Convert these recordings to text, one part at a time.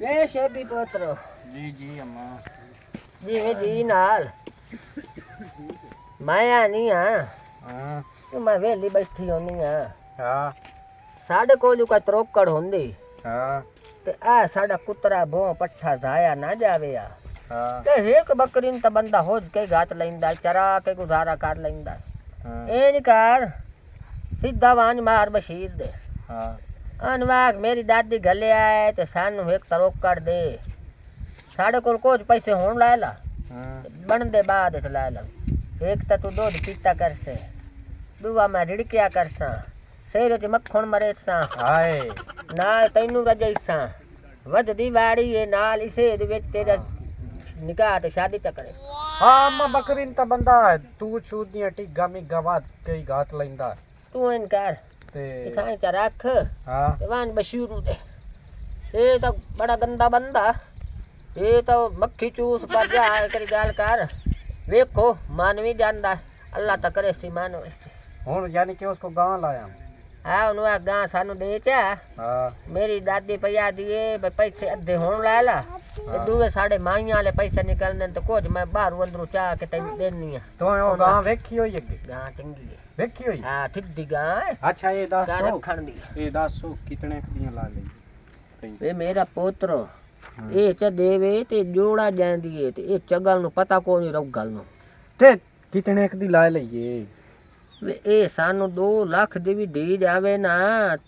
ये शेबी पोतरो जी जी अम्मा जी में जी नाल माया नहीं हाँ हाँ तू मैं वेली बैठी होनी हाँ हाँ साढ़े को जो का त्रोकड़ होंदी हाँ ते आ साड़ा कुतरा भो पट्ठा जाया ना जावे या हाँ ते एक बकरीन त बंदा होज के गात लैंदा चरा के गुजारा कर लैंदा हाँ ए निकार सीधा वांज मार बशीर दे हाँ अनवाग मेरी दादी गले आए ते सानू एक त्रोकड़ दे साढ़े कोल कुछ पैसे होण लायला बन दे बाद च लायला एक त तू दूध पीता करसे दूआ मैं रिड़किया करसा सेरे च मक्खण मरेसा हाय ना तैनू रजैसा वधदी वाड़ी ए नाल इसे दे विच तेरा निकाह ते शादी च करे हाँ अम्मा बकरीन ता बंदा तू छूदियां टिग्गा मिग्गा वाद कई घात लैंदा तू इनकार ते इथाई च रख हाँ ते वान बशीरू दे ये तो बड़ा गंदा बंदा ये तो मक्खी चूस पर जा करी गाल कर वेखो मानवी जानदा अल्लाह तो करे सी मानो हुन यानी कि उसको गांव लाया हाँ उन्होंने गां सानू दे चा हाँ मेरी दादी पैया दिए भाई पैसे अद्धे होण लायला ते दूए साढ़े माइयां वाले पैसे निकलने तो कुछ मैं बाहर अंदरू चाह के तैनू देनी है तो ओ गांव वेखी होई अगे गां चंगी है वेखी होई हाँ थिद्दी गां है अच्छा ये गां दसो रखण दी ये दसो कितने दियां ला लई वे मेरा पोतरो ये च देवे ते जोड़ा जांदी है ते ये चगल नु पता कोई नहीं रौगल नु ते कितने दी ला लईए वे ए सानू 2 लाख दी भी दे जावे ना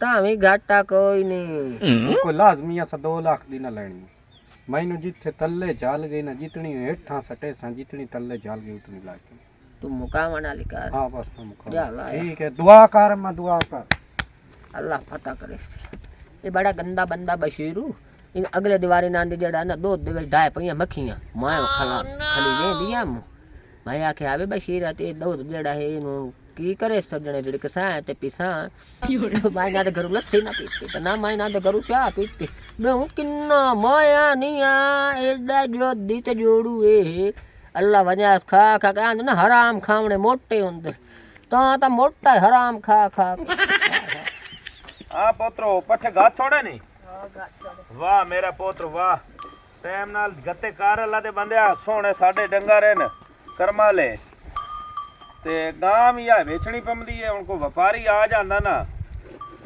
तावी घाटा कोई नहीं कोई लाजमी अस 2 लाख दी ना लेनी मैनू जिथे तल्ले जाल गई ना जितनी हेठा सटे सा जितनी तल्ले जाल गई उतनी ला के तू मुकावन वाली कर हाँ बस मैं मुका जा ला ठीक है दुआ कर मैं दुआ कर अल्लाह पता करे ये बड़ा गंदा बंदा बशीरू इन अगले दीवारी नांदी जड़ा ना दूध दे ढाई पईया मक्खियां मैं खला खली दे दिया मैं आखे आवे बशीर ते दूध जड़ा है इनु की करे सजने रिड़क सा ते पिसा मैं ना ते घरू लस्सी ना पीती ते ना मैं ना ते घरू चाह पीती मैं हूं किन्ना माया निया एडा जोदी ते जोड़ू ए अल्लाह वजा खा खा के ना हराम खावणे मोटे हुंदे ता मोटा हराम खा खा हाँ पोतरो पट्ठे गा छोड़े नी वाह मेरा पोत्र वाह टाइम नाल गत्ते कार अल्लाह दे बंदिया सोहणे साडे डंगर ने कर्मा ले ते गां भी आ बेचनी पमदी है उनको व्यापारी आ जांदा ना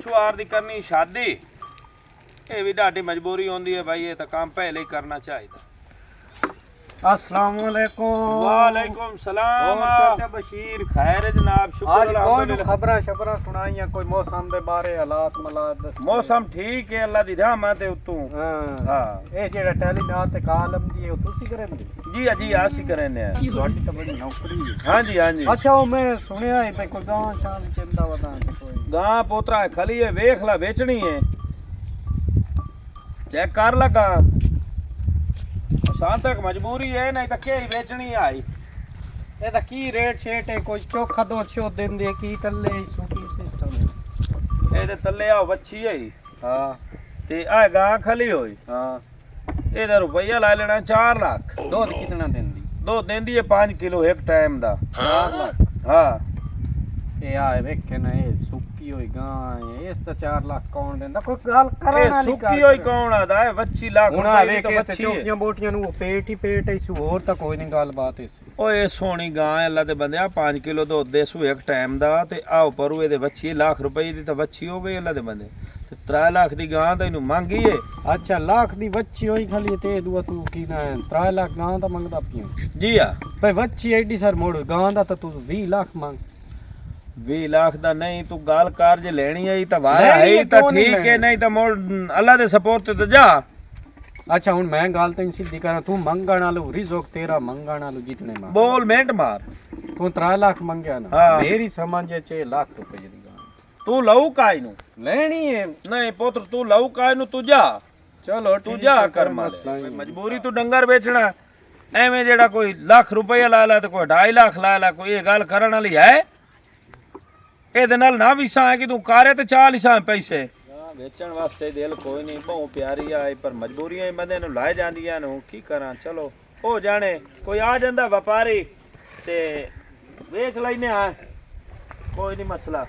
छुआर दी करनी शादी ये भी ढाडी मजबूरी होंदी है भाई ये तो काम पहले ही करना चाहिए अस्सलाम वालेकुम वालेकुम सलाम चाचा बशीर खैर जनाब शुक्र आज कोई अल्हम्दुलिल्लाह खबरां शबरां सुनाइयां कोई मौसम दे बारे हालात मलात दस मौसम ठीक है अल्लाह दी रहमत है उतों हाँ हाँ ये जेड़ा टेलीनाथ ते कालम दी है तुसी करन दी जी आसी करे ने ਤੁਹਾਡੀ ਤਾਂ ਬੜੀ ਨੌਕਰੀ ਹੈ हाँ जी हाँ जी ਅੱਛਾ ਉਹ ਮੈਂ ਸੁਣਿਆ ਹੈ ਕੋਈ ਗਾਂ ਸ਼ਾਮ ਚੰਦਾ ਵਦਾਂ ਤੇ ਕੋਈ गां पोतरा है खली है वेख ला बेचनी है चेक कर लगा शाम तक मजबूरी है नहीं तो के ही बेचनी आई ਇਹਦਾ ਕੀ ਰੇਟ ਛੇਟ ਹੈ ਕੋਈ ਚੋਖਾ ਦੋ ਛੋ ਦਿੰਦੇ ਕੀ ਕੱਲੇ ਸੂਕੀ ਸਿਸਟਮ ए ते तल्ले आओ बच्ची है ਹਾਂ ते आ गां खली होई ਹਾਂ ਇਹਦਾ रुपया ला लेना 4 लाख ਦੁੱਧ ਕਿਤਨਾ ਦਿੰਦੀ दो देंदी है 5 किलो एक टाइम दा 4 ਲੱਖ हाँ ਇਹ ਆ ਵੇਖੇ ਨਾ ਇਹ ਸੁੱਕੀ ਹੋਈ ਗਾਂ ਹੈ ਇਸ ਤਾਂ 4 ਲੱਖ ਕੌਣ ਦਿੰਦਾ ਕੋਈ ਗੱਲ ਕਰਨ ए ਵਾਲੀ सुक्की होई कौन आदा है बच्ची लाख ਹੁਣ ਆ रुपए की तो ਵੇਖੇ ਤੇ बच्ची है ਚੋਕੀਆਂ ਬੋਟੀਆਂ ਨੂੰ ਉਹ ਪੇਟ ਹੀ ਪੇਟ ਐ ਹੋਰ ਤਾਂ ਕੋਈ ਨਹੀਂ ਗੱਲਬਾਤ ਇਸ ओए सोनी गां है अल्लाह दे बंदे 5 किलो दुध दे सू एक टाइम दा ते आओ परू ਇਹਦੇ ਬੱਚੀ लाख रुपए ਦੀ ਤਾਂ ਬੱਚੀ ਹੋ ਗਈ अल्लाह दे बंदे ਤੇ 3 ਲੱਖ ਦੀ ਗਾਂ ਤਾਂ ਇਹਨੂੰ ਮੰਗੀ ਏ ਅੱਛਾ ਲੱਖ ਦੀ ਬੱਚੀ ਹੋਈ ਖਾਲੀ ਤੇ ਦੂਆ ਤੂੰ ਕੀ ਨਾ 3 ਲੱਖ ਗਾਂ ਦਾ ਮੰਗਦਾ ਪਿਆ ਜੀ ਆ ਭਾਈ ਬੱਚੀ ਐਡੀ ਸਰ ਮੋੜ ਗਾਂ ਦਾ ਤਾਂ ਤੂੰ 20 ਲੱਖ ਮੰਗ 20 ਲੱਖ ਦਾ ਨਹੀਂ ਤੂੰ ਗੱਲ ਕਰ ਜੇ ਲੈਣੀ ਆਈ ਤਾਂ ਵਾਰਾ ਲੈਣੀ ਹੈ ਹੈ, ਤਾਂ ਕਿਉਂ ਨਹੀਂ ਠੀਕ ਹੈ ਲੈਣੀ? ਨਹੀਂ ਤਾਂ ਮੋੜ ਅੱਲਾ ਦੇ ਸਪੋਰਟ ਤੇ ਜਾ ਅੱਛਾ ਹੁਣ ਮੈਂ ਗੱਲ ਤੈਨੂੰ ਸਿੱਧੀ ਕਰਾਂ ਤੂੰ ਮੰਗਣ ਵਾਲੂ ਰਿਜ਼ਕ ਤੇਰਾ ਮੰਗਣ ਵਾਲੂ ਜਿਤਨੇ ਮੰਗ ਬੋਲ ਮਿੰਟ ਮਾਰ ਤੂੰ 3 ਲੱਖ ਮੰਗਿਆ ਨਾ ਹਾਂ। ਮੇਰੀ ਸਮਝ ਚ ਲੱਖ ਰੁਪਏ ਦੀ ਗਾਂ ਤੂੰ ਲਊ ਕਾਈ ਨੂੰ ਲੈਣੀ ਹੈ ਨਹੀਂ ਪੁੱਤਰ ਤੂੰ ਲਊ ਕਾਈ ਨੂੰ ਤੂੰ ਜਾ ਚਲੋ ਤੂੰ ਠੀਕ ਜਾ ਹੈ, ਕਰ ਕੋਈ ਮਾਰ ਮਸਲਾ ਨਹੀਂ। ਮਜਬੂਰੀ ਤੂੰ ਡੰਗਰ ਵੇਚਣਾ ਐਵੇਂ ਜਿਹੜਾ ਕੋਈ ਲੱਖ ਰੁਪਏ ਲਾ ਲਾ ਤੇ ਕੋਈ 2.5 ਲੱਖ ਲਾ ਲਾ ਕੋਈ ਇਹ ਗੱਲ ਕਰਨ ਵਾਲੀ ਹੈ ਇਹਦੇ ਨਾਲ ਨਾ ਵੀ ਸਾਂ ਕਿ ਤੂੰ ਕਾਰੇ ਤੇ 40 ਸਾਂ ਪੈਸੇ ਵੇਚਣ ਵਾਸਤੇ ਦਿਲ ਕੋਈ ਨਹੀਂ ਬਹੁ ਪਿਆਰੀ ਆਈ ਪਰ ਮਜਬੂਰੀਆਂ ਹੀ ਬੰਦੇ ਨੂੰ ਲਾਇ ਜਾਂਦੀਆਂ ਨੂੰ ਕੀ ਕਰਾਂ ਚਲੋ ਹੋ ਜਾਣੇ ਕੋਈ ਆ ਜਾਂਦਾ ਵਪਾਰੀ ਤੇ ਵੇਚ ਲੈਨੇ ਆ ਕੋਈ ਨਹੀਂ ਮਸਲਾ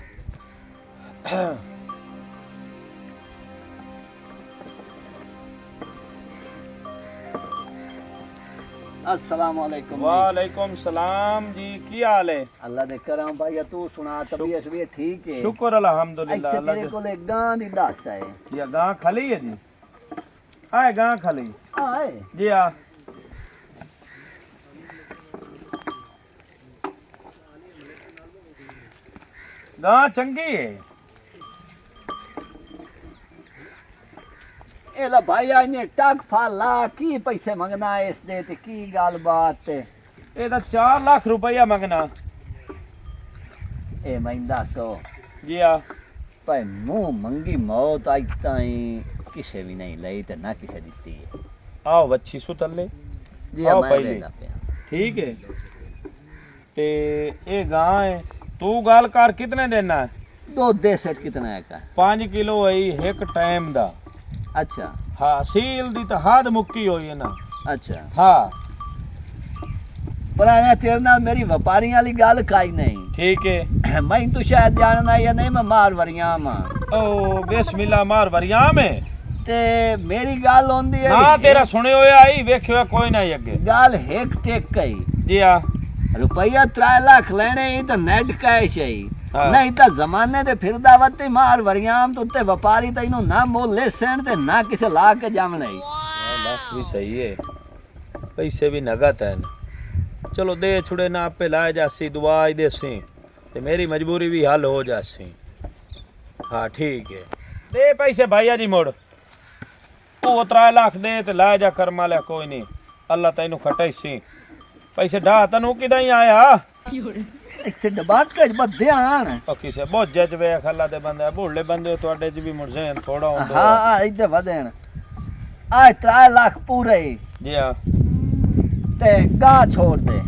अस्सलाम वालेकुम। वालेकुम सलाम जी, की हाल है? अल्लाह दे करम भाई, तू सुना तबीयत भी ठीक है? शुक्र अल्हम्दुलिल्लाह। अच्छा तेरे कोल एक गां दी दस है। ये गां खाली है जी? आए गां खाली आए जी। आ गां चंगी है। एला भाई आने टक फाला की पैसे मंगना है इस दे ते की गल बात है? ये 4 लाख रुपया मंगना। ए मैं दसो जी आ भाई मुंह मंगी मौत आई ताई किसे भी नहीं लई ते ना किसे दिती है। आओ बच्ची सुतले जी आओ मैं पहले। देना पे ठीक है। ते ये गां है, तू गाल कर कितने देना है? दो दे सेट कितना है का? 5 किलो है एक टाइम दा। अच्छा हाँ सील दी तो हद मुक्की हुई है ना। अच्छा हाँ पुराना तेरे नाल मेरी व्यापारी वाली गल काई नहीं। ठीक है। मैं तो शायद जानना या नहीं, मैं मार वरिया मां ओ बिस्मिल्लाह मार वरियाम है ते मेरी गल होंदी है ना तेरा सुने होया आई वेखियो कोई नहीं अगे गल हेक टेक कई जी आ रुपया 3 लाख लेने ही तो नेट कैश है हाँ। नहीं तो जमाने दे फिरदा वत्ते मार वरियाम तो ते व्यापारी तैनू ना मोल ले सेण ते ना किसे ला के जामने। बस भी सही है, पैसे भी नगद है। चलो दे छुड़े ना आपे लाए जासी दुआ ही देसी ते मेरी मजबूरी भी हल हो जासी। हाँ ठीक है दे पैसे भैया जी मोड़ तू 3 लाख दे ते लाए जा कर माले कोई नहीं अल्लाह तैनू खटाई सी पैसे ढा तनू किदा ही आया इत्थे दबाके बद्दे आण। ओ किसे बहुत जज वेख अल्लाह दे बंदे बूढ़े बंदे ਤੁਹਾਡੇ ਚ ਵੀ ਮੁਰਜ਼ੇਨ ਥੋੜਾ ਹੁੰਦਾ। हाँ इधर वदेन आ 3 लाख पूरे जी हां ते गा छोड़ दे।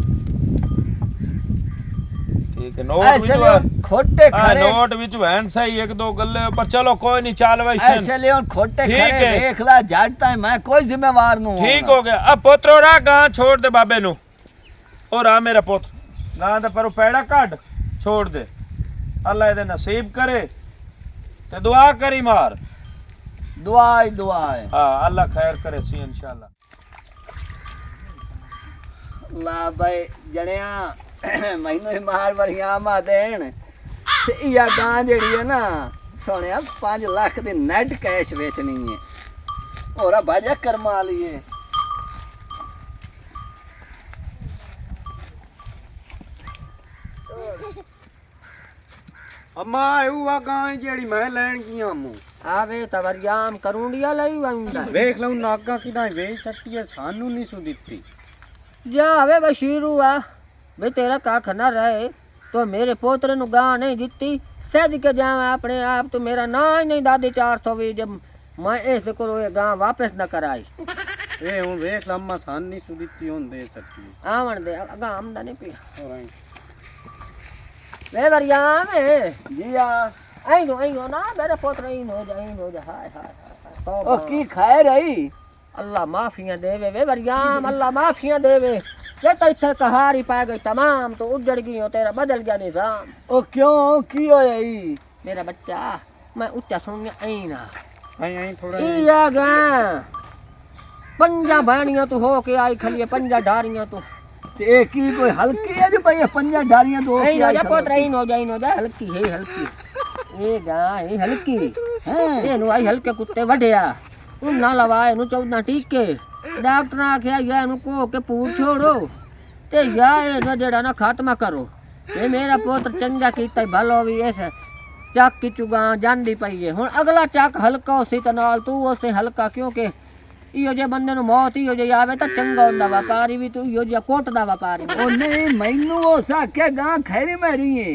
ठीक है नोट ऐसे लियो खोटे खड़े नोट विच हैन सही एक दो गल्ले पर चलो कोई नहीं चाल वैसे ऐसे लियो खोटे ठीक खड़े है। देख ला जाटता है मैं कोई जिम्मेवार नु ठीक हो गया। अब पोत्रोड़ा गां छोड़ दे बाबे नु और आ मेरा पुत गां दे पर पैड़ा काट छोड़ दे अल्लाह दे नसीब करे ते दुआ करी मार। दुआ है हां अल्लाह खैर करे सी इंशाल्लाह। ला भाई जणिया मैनू मार वरिया मा देन ते इया गां जेड़ी है ना सोनिया 5 लाख दी नेट कैश बेचनी है और भाजा कर्मा लिए। अम्मा एऊ गां जेड़ी मैं लैन गया मु आवे तवरियाम करूंडिया लई वंदा वेख लऊं नागा किदा वेच सकती है सानू नहीं सु दित्ती। जा आवे बशीरू आ वे तेरा काख न रहे तो मेरे पोतरे नु गां नहीं दित्ती सज के जावा अपने आप तो मेरा ना ही नहीं दादी 400 भी जब मैं इस को ये गां वापस न कराई। ए हूं वेख ला अम्मा सान नहीं सु दित्ती हुन दे सकती आवन दे अगा आमदा नहीं पिया और आई वे वरियाम जी हां आई नो ना मेरे पोतरे ही हो जा हाय हाय ओ की खाए रही अल्लाह माफियां देवे वे वरियाम अल्लाह माफियां देवे ये तो इत्थे कहारी पा गई तमाम तो उजड़ गई हो तेरा बदल गया निजाम। ओ क्यों की होया ई मेरा बच्चा मैं उच्चा सुनिया आई ना आई थोड़ा इया गा पंजा भाणियां तू हो के आई खलिए पंजा ढारियां तू ते ए की कोई हल्की है जो भैया 5 डालियां दो आई नो जा पोतरा ही नो जा हल्की है हल्की ए गा है हल्की हैं ए नु आई हल्के कुत्ते वढिया उन ना लवाए नु 14 टीके डॉक्टर आख्या या नु को के पूर छोड़ो ते या ए ना जेड़ा ना खात्मा करो ये मेरा पुत्र चंगा कीता भलो भी ऐसे ਚੱਕ की चुगा ਜਾਂਦੀ ਪਈ ਹੈ ਹੁਣ ਅਗਲਾ ਚੱਕ ਹਲਕਾ ਉਸੇ ਤੇ ਨਾਲ ਤੂੰ ਉਸੇ ਹਲਕਾ ਕਿਉਂਕਿ ਇਹੋ ਜਿਹੇ ਬੰਦੇ ਨੂੰ ਮੌਤ ਹੀ ਹੋ ਜਾਏ ਆਵੇ ਤਾਂ ਚੰਗਾ ਹੁੰਦਾ ਵਪਾਰੀ ਵੀ ਤੂੰ ਇਹੋ ਜਿਹਾ ਕੋਟਦਾ ਵਪਾਰੀ ओ नहीं मैनू ओ साके गां खैरी मेरी है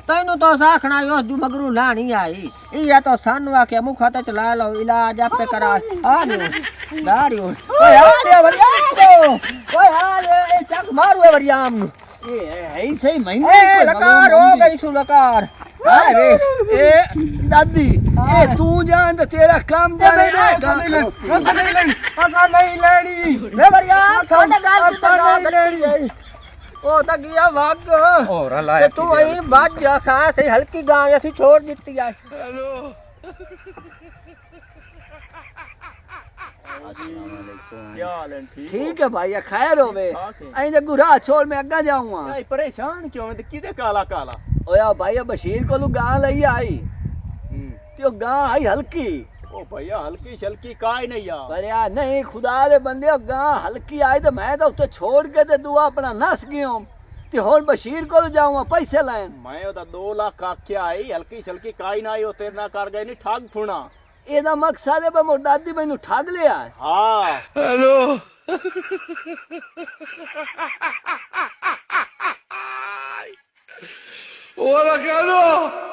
ਤੈਨੂੰ ਤਾਂ ਸਾਖਣਾ ਉਸ ਜੂ ਮਗਰੂ ਲਾਣੀ ਆਈ ਇਹ ਤਾਂ ਸਾਨੂੰ ਆਖਿਆ ਮੁਖਾ ਤੇ ਚਲਾ ਲਓ ਇਲਾਜ ਆਪੇ ਕਰਾ ਆ ਲਿਓ ਦਾੜਿਓ ਓਏ ਆ ਲੈ ਵਰਿਆਮ ਓਏ ਆ ਲੈ ਇਹ ਚੱਕ ਮਾਰੂ ਵਰਿਆਮ ਨੂੰ ए ऐसे ही मैनू ए लकार हो गई सु लकार अरे ए दादी ए तू जान तो तेरा काम जाने नहीं लेनी वे वरियाम छोटा गाल की तो गाल लेनी ओ तो गया भाग और ते तू वही बाज जा सांस हल्की गां ऐसी छोड़ दी आ क्या हाल है? ठीक है भाई खैर होवे ऐं ते गुरा छोड़ मैं अग्गा जाऊंगा भाई परेशान क्यों है? किदे काला काला ओया भाई बशीर को गां लई आई त्यो गां आई हल्की ओ भैया हल्की शल्की काय नहीं यार पर यार नहीं खुदा दे बंदे गां हल्की आई तो मैं तो उत्ते छोड़ के ते दुआ अपना नस गयो ते होर बशीर को जाऊंगा पैसे लैन मैं ओदा 2 लाख आख्या आई हल्की शल्की काय ना आई ओ तेरे ना कर गए नहीं ठग फुना एदा मकसद है मोर दादी मैनू ठग लिया है हाँ हेलो Hola, Carlos.